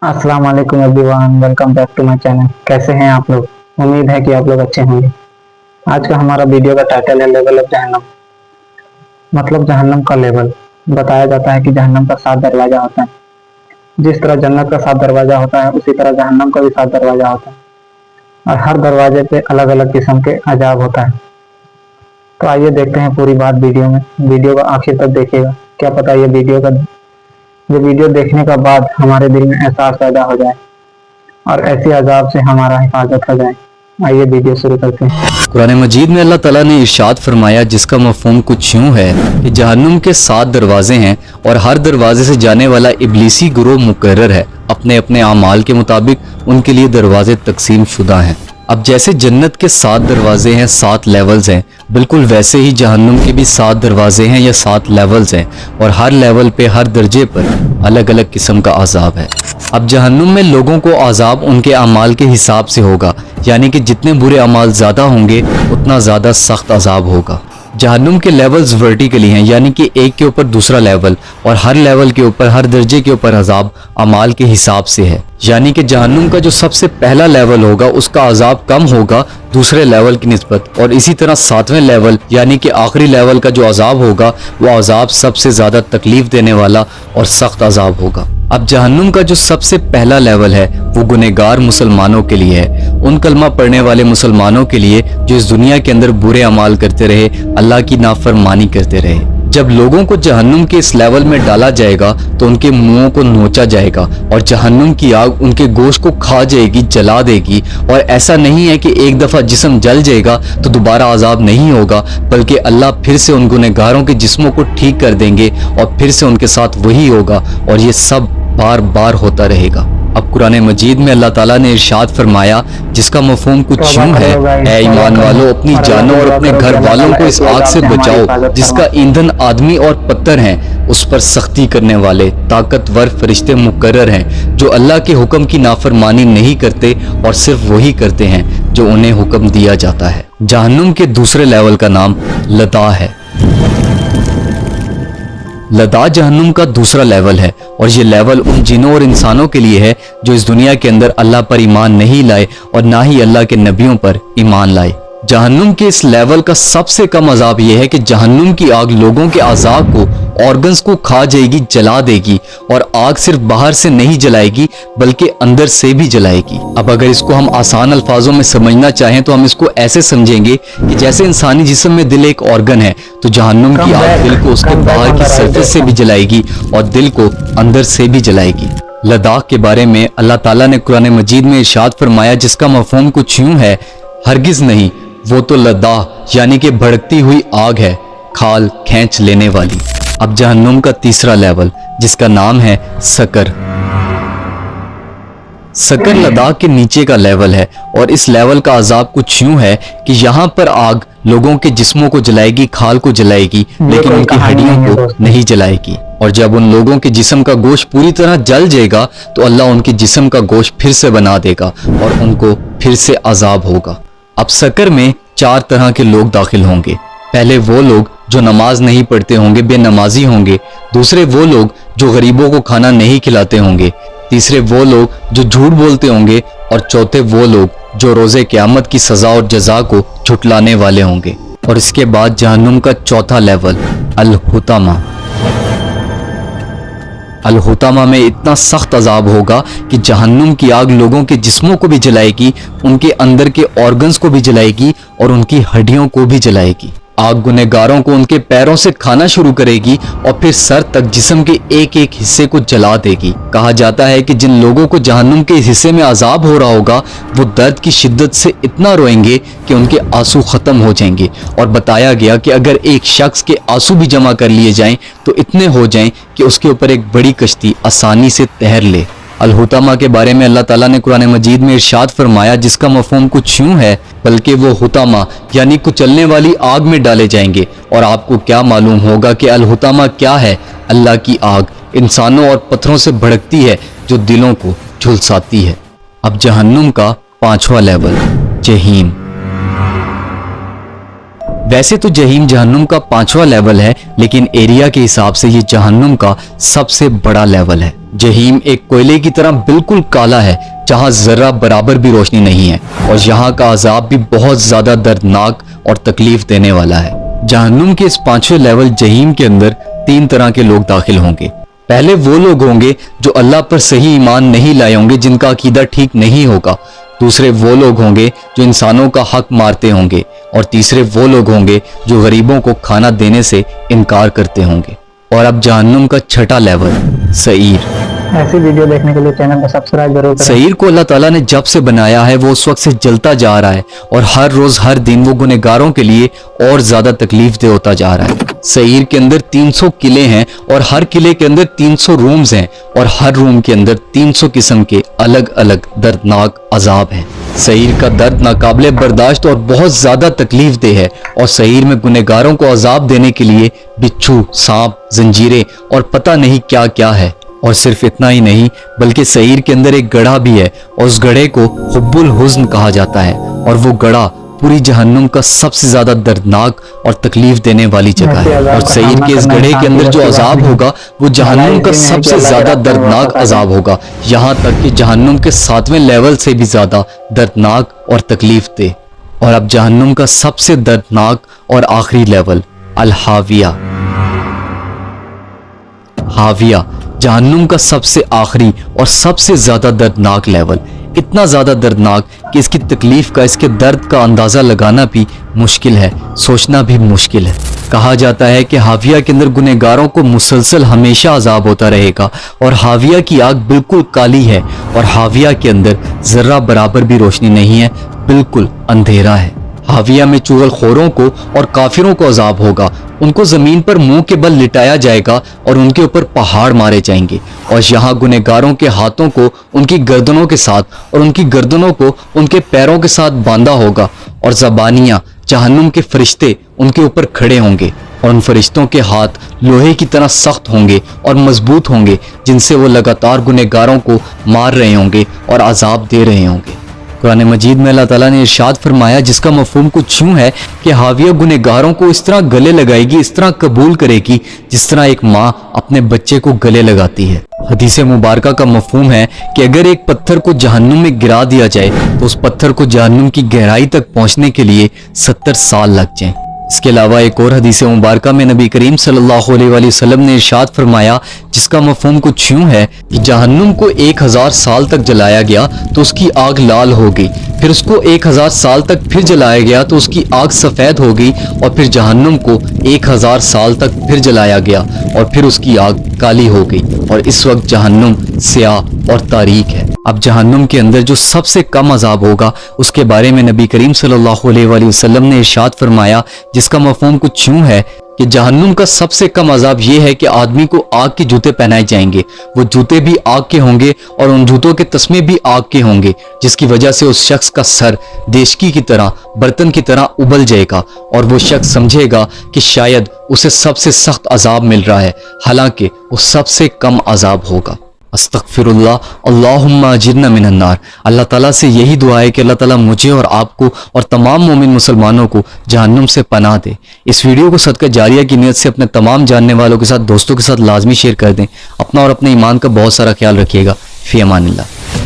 अस्सलाम वालेकुम everyone, welcome back to my channel. कैसे हैं आप लोग? उम्मीद है कि आप लोग अच्छे होंगे। आज का हमारा वीडियो का टाइटल है लेवल ऑफ जहन्नम, मतलब जहन्नम का लेवल। बताया जाता है कि जहन्नम का 7 दरवाजा होता है। जिस तरह जन्नत का 7 दरवाजा होता है, उसी तरह जहन्नम का भी 7 दरवाजा होता है, और हर दरवाजे पे अलग अलग किस्म के अजाब होता है। तो आइए देखते हैं पूरी बात वीडियो में। वीडियो को आखिर तक देखिएगा, क्या पता ये वीडियो देखने का बाद हमारे दिल में एहसास पैदा हो जाए और ऐसे अजाब से हमारा हिफाजत हो जाए। आइए वीडियो शुरू करते हैं। कुरान मजीद में अल्लाह ताला ने इरशाद फरमाया, जिसका मफहूम कुछ यूँ है कि जहन्नुम के 7 दरवाजे हैं और हर दरवाजे से जाने वाला इब्लीसी गुरोह मुकर्रर है। अपने अपने आमाल के मुताबिक उनके लिए दरवाजे तकसीम शुदा हैं। अब जैसे जन्नत के 7 दरवाजे हैं, 7 लेवल्स हैं, बिल्कुल वैसे ही जहन्नुम के भी 7 दरवाजे हैं या 7 लेवल्स हैं, और हर लेवल पे हर दर्जे पर अलग अलग किस्म का अजाब है। अब जहन्नुम में लोगों को अजाब उनके अमाल के हिसाब से होगा, यानी कि जितने बुरे अमाल ज़्यादा होंगे उतना ज़्यादा सख्त अजाब होगा। जहन्नुम के लेवल्स वर्टिकली हैं, यानी कि एक के ऊपर दूसरा लेवल, और हर लेवल के ऊपर हर दर्जे के ऊपर अजाब अमाल के हिसाब से है। यानी कि जहन्नुम का जो सबसे पहला लेवल होगा उसका अजाब कम होगा दूसरे लेवल की निस्बत, और इसी तरह 7वें लेवल यानी कि आखिरी लेवल का जो अजाब होगा वो अजाब सबसे ज़्यादा तकलीफ देने वाला और सख्त अजाब होगा। अब जहन्नुम का जो सबसे पहला लेवल है वो गुनहगार मुसलमानों के लिए है, उन कलमा पढ़ने वाले मुसलमानों के लिए जो इस दुनिया के अंदर बुरे अमाल करते रहे, अल्लाह की नाफरमानी करते रहे। जब लोगों को जहन्नुम के इस लेवल में डाला जाएगा तो उनके मुंहों को नोचा जाएगा और जहन्नुम की आग उनके गोश्त को खा जाएगी, जला देगी। और ऐसा नहीं है कि एक दफ़ा जिस्म जल जाएगा तो दोबारा अजाब नहीं होगा, बल्कि अल्लाह फिर से उन गुनहगारों के जिस्मों को ठीक कर देंगे और फिर से उनके साथ वही होगा, और ये सब बार बार होता रहेगा। अब कुरान मजीद में अल्लाह ताला ने इरशाद फरमाया, जिसका मफहूम कुछ यूँ है, ऐ ईमान वालों, अपनी जानों और अपने घर वालों को इस आग से बचाओ जिसका ईंधन आदमी और पत्थर हैं, उस पर सख्ती करने वाले ताकतवर फरिश्ते मुकर्रर हैं जो अल्लाह के हुक्म की नाफरमानी नहीं करते और सिर्फ वही करते हैं जो उन्हें हुक्म दिया जाता है। जहन्नुम के दूसरे लेवल का नाम लदा है। लदा जहन्नुम का दूसरा लेवल है, और ये लेवल उन जिनों और इंसानों के लिए है जो इस दुनिया के अंदर अल्लाह पर ईमान नहीं लाए और ना ही अल्लाह के नबियों पर ईमान लाए। जहन्नुम के इस लेवल का सबसे कम अजाब यह है कि जहन्नुम की आग लोगों के अज़ाब को, ऑर्गन्स को खा जाएगी, जला देगी, और आग सिर्फ बाहर से नहीं जलाएगी बल्कि अंदर से भी जलाएगी। अब अगर इसको हम आसान अल्फाजों में समझना चाहें तो हम इसको ऐसे समझेंगे कि जैसे इंसानी जिस्म में दिल एक ऑर्गन है, तो जहन्नुम की आग दिल को उसके बाहर की सरफेस से भी जलाएगी और दिल को अंदर से भी जलाएगी। लद्दाख के बारे में अल्लाह ताला ने कुरान मजीद में इरशाद फरमाया, जिसका मफहूम कुछ यूँ है, हरगिज नहीं, वो तो लद्दाख यानी कि भड़कती हुई आग है, खाल खींच लेने वाली। अब जहन्नुम का तीसरा लेवल, जिसका नाम है सकर। सकर लद्दाख के नीचे का लेवल है, और इस लेवल का अजाब कुछ यूं है कि यहाँ पर आग लोगों के जिस्मों को जलाएगी, खाल को जलाएगी, लेकिन उनकी हड्डियों को नहीं जलाएगी। और जब उन लोगों के जिस्म का गोश्त पूरी तरह जल जाएगा तो अल्लाह उनके जिस्म का गोश्त फिर से बना देगा और उनको फिर से अजाब होगा। अब सकर में 4 तरह के लोग दाखिल होंगे। पहले वो लोग जो नमाज नहीं पढ़ते होंगे, बेनमाजी होंगे। दूसरे वो लोग जो गरीबों को खाना नहीं खिलाते होंगे। तीसरे वो लोग जो झूठ बोलते होंगे, और चौथे वो लोग जो रोज़े क़यामत की सज़ा और जज़ा को झुटलाने वाले होंगे। और इसके बाद जहन्नुम का चौथा लेवल अल-हुतामा। अल-हुतामा में इतना सख्त अजाब होगा कि जहन्नुम की आग लोगों के जिस्मों को भी जलाएगी, उनके अंदर के ऑर्गन्स को भी जलाएगी और उनकी हड्डियों को भी जलाएगी। आग गुनहगारों को उनके पैरों से खाना शुरू करेगी और फिर सर तक जिस्म के एक एक हिस्से को जला देगी। कहा जाता है कि जिन लोगों को जहन्नुम के हिस्से में अजाब हो रहा होगा वो दर्द की शिद्दत से इतना रोएंगे कि उनके आंसू खत्म हो जाएंगे, और बताया गया कि अगर एक शख्स के आंसू भी जमा कर लिए जाएं तो इतने हो जाएं कि उसके ऊपर एक बड़ी कश्ती आसानी से तैर ले। अल-हुतामा के बारे में अल्लाह ताला ने कुरान मजीद में इरशाद फरमाया, जिसका मफहूम कुछ यूँ है, बल्कि वो हुतामा यानी कुचलने वाली आग में डाले जाएंगे। और आपको क्या मालूम होगा कि अल-हुतामा क्या है? अल्लाह की आग इंसानों और पत्थरों से भड़कती है जो दिलों को झुलसाती है। अब जहन्नुम का 5वां लेवल जहीम। वैसे तो जहीम जहन्नुम का 5वां लेवल है, लेकिन एरिया के हिसाब से ये जहन्नुम का सबसे बड़ा लेवल है। जहीम एक कोयले की तरह बिल्कुल काला है, जहां जरा बराबर भी रोशनी नहीं है, और यहाँ का अजाब भी बहुत ज्यादा दर्दनाक और तकलीफ देने वाला है। जहन्नुम के इस 5वें लेवल जहीम के अंदर 3 तरह के लोग दाखिल होंगे। पहले वो लोग होंगे जो अल्लाह पर सही ईमान नहीं लाए होंगे, जिनका अकीदा ठीक नहीं होगा। दूसरे वो लोग होंगे जो इंसानों का हक मारते होंगे, और तीसरे वो लोग होंगे जो गरीबों को खाना देने से इनकार करते होंगे। और अब जहन्नुम का 6वां लेवल, सईर। ऐसी वीडियो देखने के लिए चैनल को सब्सक्राइब जरूर करें। सईर को अल्लाह ताला ने जब से बनाया है वो उस वक्त से जलता जा रहा है, और हर रोज हर दिन वो गुनहगारों के लिए और ज्यादा तकलीफ दे होता जा रहा है। सईर के अंदर 300 किले हैं, और हर किले के अंदर 300 रूम्स हैं, और हर रूम के अंदर 300 किस्म के अलग अलग दर्दनाक अजाब हैं। सईर का दर्द नाकाबिले बर्दाश्त और बहुत ज्यादा तकलीफ दे है, और सईर में गुनहगारों को अजाब देने के लिए बिच्छू, सांप, जंजीरें और पता नहीं क्या क्या है। और सिर्फ इतना ही नहीं, बल्कि सईर के अंदर एक गड़ा भी है, और उस गड़े को हुब्बुल हुज़्न कहा जाता है, और वो गड़ा पूरी जहन्नुम का सबसे ज्यादा दर्दनाक और तकलीफ देने वाली जगह है। और सईर के इस गड़े के अंदर जो अजाब होगा वो जहन्नुम का सबसे ज्यादा दर्दनाक अजाब होगा, यहाँ तक कि जहन्नुम के 7वें लेवल से भी ज्यादा दर्दनाक और तकलीफ दे। और अब जहन्नुम का सबसे दर्दनाक और आखिरी लेवल, अल हाविया। हाविया जहन्नुम का सबसे आखिरी और सबसे ज्यादा दर्दनाक लेवल, इतना ज्यादा दर्दनाक कि इसकी तकलीफ का, इसके दर्द का अंदाजा लगाना भी मुश्किल है, सोचना भी मुश्किल है। कहा जाता है कि हाविया के अंदर गुनहगारों को मुसलसल हमेशा अजाब होता रहेगा, और हाविया की आग बिल्कुल काली है, और हाविया के अंदर जर्रा बराबर भी रोशनी नहीं है, बिल्कुल अंधेरा है। हाविया में चुगलखोरों को और काफिरों को अजाब होगा। उनको जमीन पर मुंह के बल लिटाया जाएगा, और उनके ऊपर पहाड़ मारे जाएंगे, और यहाँ गुनहगारों के हाथों को उनकी गर्दनों के साथ और उनकी गर्दनों को उनके पैरों के साथ बांधा होगा, और ज़बानियाँ, जहन्नुम के फरिश्ते उनके ऊपर खड़े होंगे, और उन फरिश्तों के हाथ लोहे की तरह सख्त होंगे और मजबूत होंगे, जिनसे वो लगातार गुनहगारों को मार रहे होंगे और अजाब दे रहे होंगे। कुरान मजीद में अल्लाह ताला ने इरशाद फरमाया, जिसका मफहूम कुछ यूं है कि हाविया गुनहगारों को इस तरह गले लगाएगी, इस तरह कबूल करेगी जिस तरह एक माँ अपने बच्चे को गले लगाती है। हदीस मुबारका का मफहूम है कि अगर एक पत्थर को जहन्नुम में गिरा दिया जाए तो उस पत्थर को जहन्नुम की गहराई तक पहुंचने के लिए 70 साल लग जाएं। इसके अलावा एक और हदीस मुबारका में नबी करीम सल्लल्लाहु अलैहि वसल्लम ने इरशाद फरमाया, जिसका मफहूम कुछ यूं है कि जहन्नुम को 1000 साल तक जलाया गया तो उसकी आग लाल हो गई, फिर उसको 1000 साल तक फिर जलाया गया तो उसकी आग सफ़ेद हो गई, और फिर जहन्नुम को 1000 साल तक फिर जलाया गया और फिर उसकी आग काली हो गई, और इस वक्त जहन्नुम स्याह और तारीक है। अब जहन्नुम के अंदर जो सबसे कम अजाब होगा उसके बारे में नबी करीम सल्लल्लाहु अलैहि वसल्लम ने इरशाद फरमाया, जिसका मफहूम कुछ यूं है कि जहन्नुम का सबसे कम अजाब यह है कि आदमी को आग के जूते पहनाए जाएंगे। वो जूते भी आग के होंगे और उन जूतों के तस्मे भी आग के होंगे, जिसकी वजह से उस शख्स का सर देशकी की तरह, बर्तन की तरह उबल जाएगा, और वो शख्स समझेगा कि शायद उसे सबसे सख्त अजाब मिल रहा है, हालांकि वो सबसे कम अजाब होगा। अस्तगफिरुल्लाह, अल्लाहुम्मा अजिरना मिनन नार। अल्लाह ताला से यही दुआ है कि अल्लाह ताला मुझे और आपको और तमाम मोमिन मुसलमानों को जहन्नुम से पनाह दे। इस वीडियो को सदका जारिया की नीयत से अपने तमाम जानने वालों के साथ, दोस्तों के साथ लाजमी शेयर कर दें। अपना और अपने ईमान का बहुत सारा ख्याल रखिएगा। फी अमानिल्लाह।